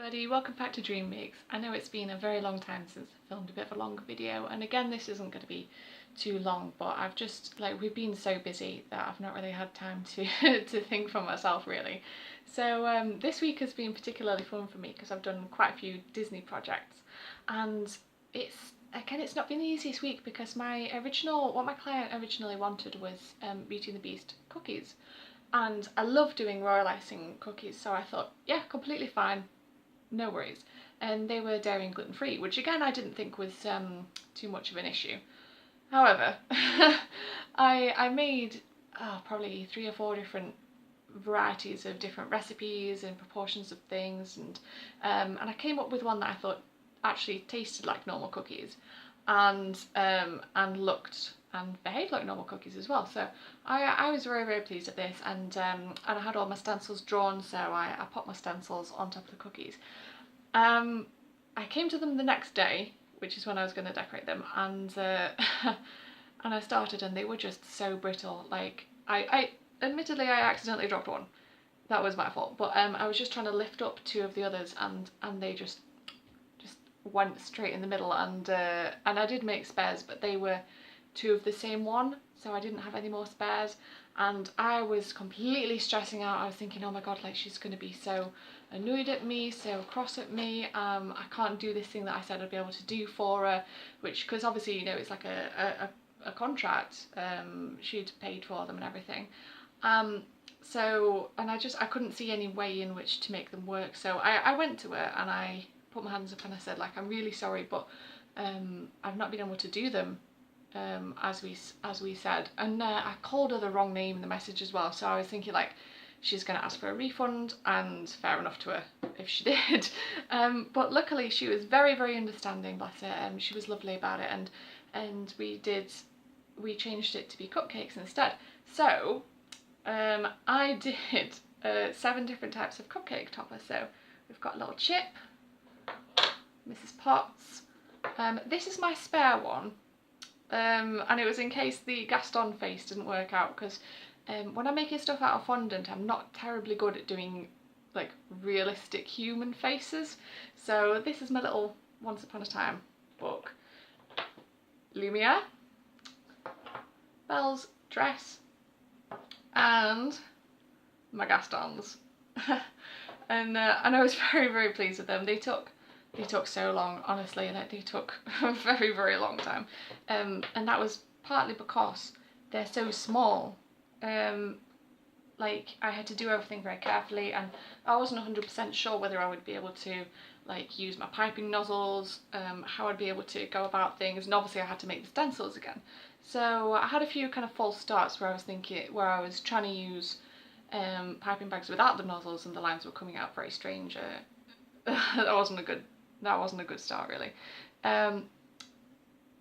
Everybody, welcome back to Dream Bakes. I know it's been a very long time since I filmed a bit of a longer video, and again this isn't going to be too long, but I've just, we've been so busy that I've not really had time to to think for myself really. So this week has been particularly fun for me because I've done quite a few Disney projects, and it's not been the easiest week because what my client originally wanted was Beauty and the Beast cookies, and I love doing royal icing cookies, so I thought, yeah, completely fine, no worries. And they were dairy and gluten free, which again I didn't think was too much of an issue. However, I made probably 3 or 4 different varieties of different recipes and proportions of things, and I came up with one that I thought actually tasted like normal cookies and looked and behaved like normal cookies as well. So I was very pleased with this, and I had all my stencils drawn, so I popped my stencils on top of the cookies. I came to them the next day, which is when I was going to decorate them, and and I started, and they were just so brittle. Like I admittedly I accidentally dropped one. That was my fault. But I was just trying to lift up 2 of the others, and they just went straight in the middle, and I did make spares, but they were 2 of the same one, so I didn't have any more spares, and I was completely stressing out. I was thinking, oh my god, like she's going to be so annoyed at me, so cross at me, I can't do this thing that I said I'd be able to do for her, which, because obviously, you know, it's like a contract, she'd paid for them and everything, so, and I couldn't see any way in which to make them work, so I went to her and I put my hands up and I said, like, I'm really sorry, but I've not been able to do them as we said, and I called her the wrong name in the message as well, so I was thinking, like, she's going to ask for a refund, and fair enough to her if she did, but luckily she was very understanding, bless her. She was lovely about it, and we changed it to be cupcakes instead. So I did 7 different types of cupcake toppers. So we've got little chip, Mrs. Potts, this is my spare one, and it was in case the Gaston face didn't work out, because when I'm making stuff out of fondant, I'm not terribly good at doing like realistic human faces. So this is my little Once Upon a Time book. Lumiere, Belle's dress, and my Gastons. and I was very pleased with them. They took so long, honestly, like they took a very long time, and that was partly because they're so small. Like, I had to do everything very carefully, and I wasn't 100% sure whether I would be able to like use my piping nozzles, how I'd be able to go about things, and obviously I had to make the stencils again. So I had a few kind of false starts where I was trying to use piping bags without the nozzles, and the lines were coming out very strange. That wasn't a good start really.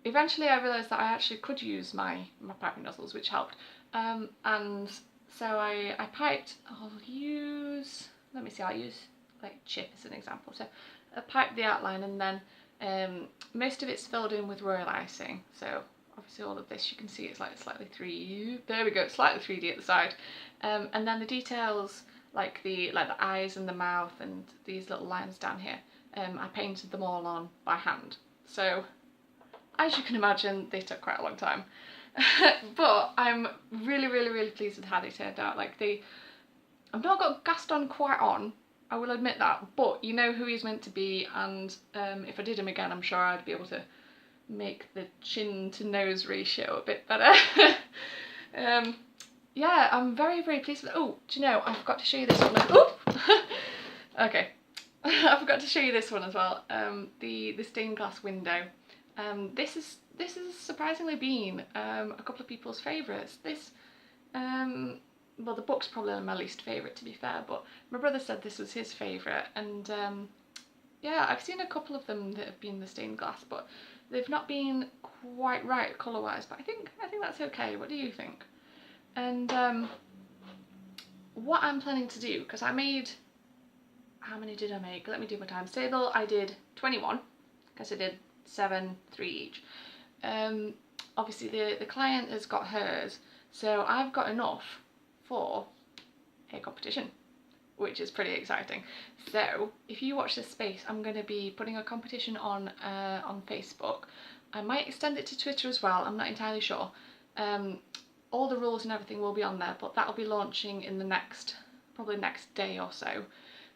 Eventually I realised that I actually could use my piping nozzles, which helped, and so I piped. I'll use like chip as an example. So I piped the outline, and then most of it's filled in with royal icing. So obviously all of this, you can see it's like slightly 3D. There we go, slightly 3D at the side. And then the details, like the eyes and the mouth and these little lines down here, I painted them all on by hand. So as you can imagine, they took quite a long time. But I'm really pleased with how they turned out. Like, I've not got Gaston quite on, I will admit that, but you know who he's meant to be, and if I did him again, I'm sure I'd be able to make the chin to nose ratio a bit better. Yeah, I'm very pleased with it. Oh, do you know, I forgot to show you this one. Oh! Okay. I forgot to show you this one as well. The stained glass window. This has surprisingly been a couple of people's favourites. Well, the book's probably my least favourite, to be fair, but my brother said this was his favourite, and yeah, I've seen a couple of them that have been the stained glass, but they've not been quite right colour-wise, but I think that's okay. What do you think? And what I'm planning to do, because I made, how many did I make? Let me do my times table. I did 21, because I did 7, 3 each. Obviously the client has got hers, so I've got enough for a competition. which is pretty exciting. So if you watch this space, I'm going to be putting a competition on Facebook. I might extend it to Twitter as well, I'm not entirely sure. All the rules and everything will be on there, but that'll be launching in the probably next day or so.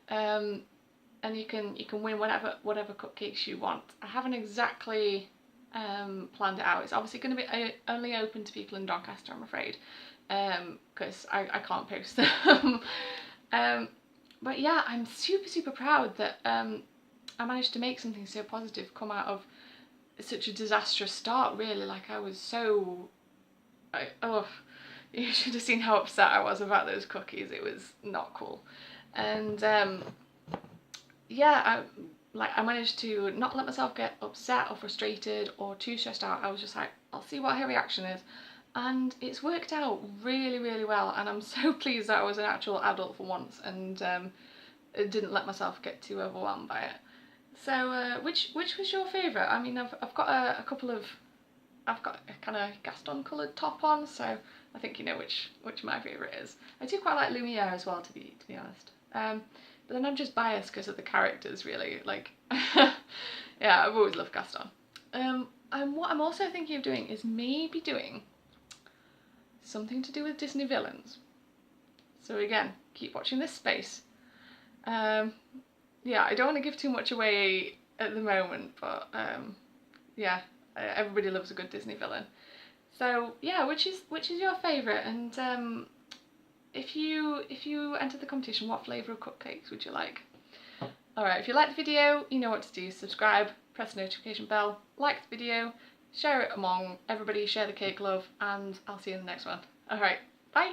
And you can win whatever cupcakes you want. I haven't exactly planned it out. It's obviously going to be only open to people in Doncaster, I'm afraid, because I can't post them. But yeah, I'm super proud that I managed to make something so positive come out of such a disastrous start, really. Like, I was so... oh, you should have seen how upset I was about those cookies. It was not cool. And yeah, I managed to not let myself get upset or frustrated or too stressed out. I was just like, I'll see what her reaction is. And it's worked out really well, and I'm so pleased that I was an actual adult for once and didn't let myself get too overwhelmed by it. So which was your favourite? I mean, I've got a couple of... I've got a kind of Gaston coloured top on, so I think you know which my favourite is. I do quite like Lumiere as well, to be honest. But then I'm just biased because of the characters, really. Like, yeah, I've always loved Gaston. And what I'm also thinking of doing is maybe doing something to do with Disney villains. So again, keep watching this space. Yeah, I don't want to give too much away at the moment, but yeah, everybody loves a good Disney villain. So yeah, which is your favourite? And if you enter the competition, what flavour of cupcakes would you like? Alright, if you like the video, you know what to do. Subscribe, press the notification bell, like the video, share it among everybody, share the cake love, and I'll see you in the next one. Alright, bye!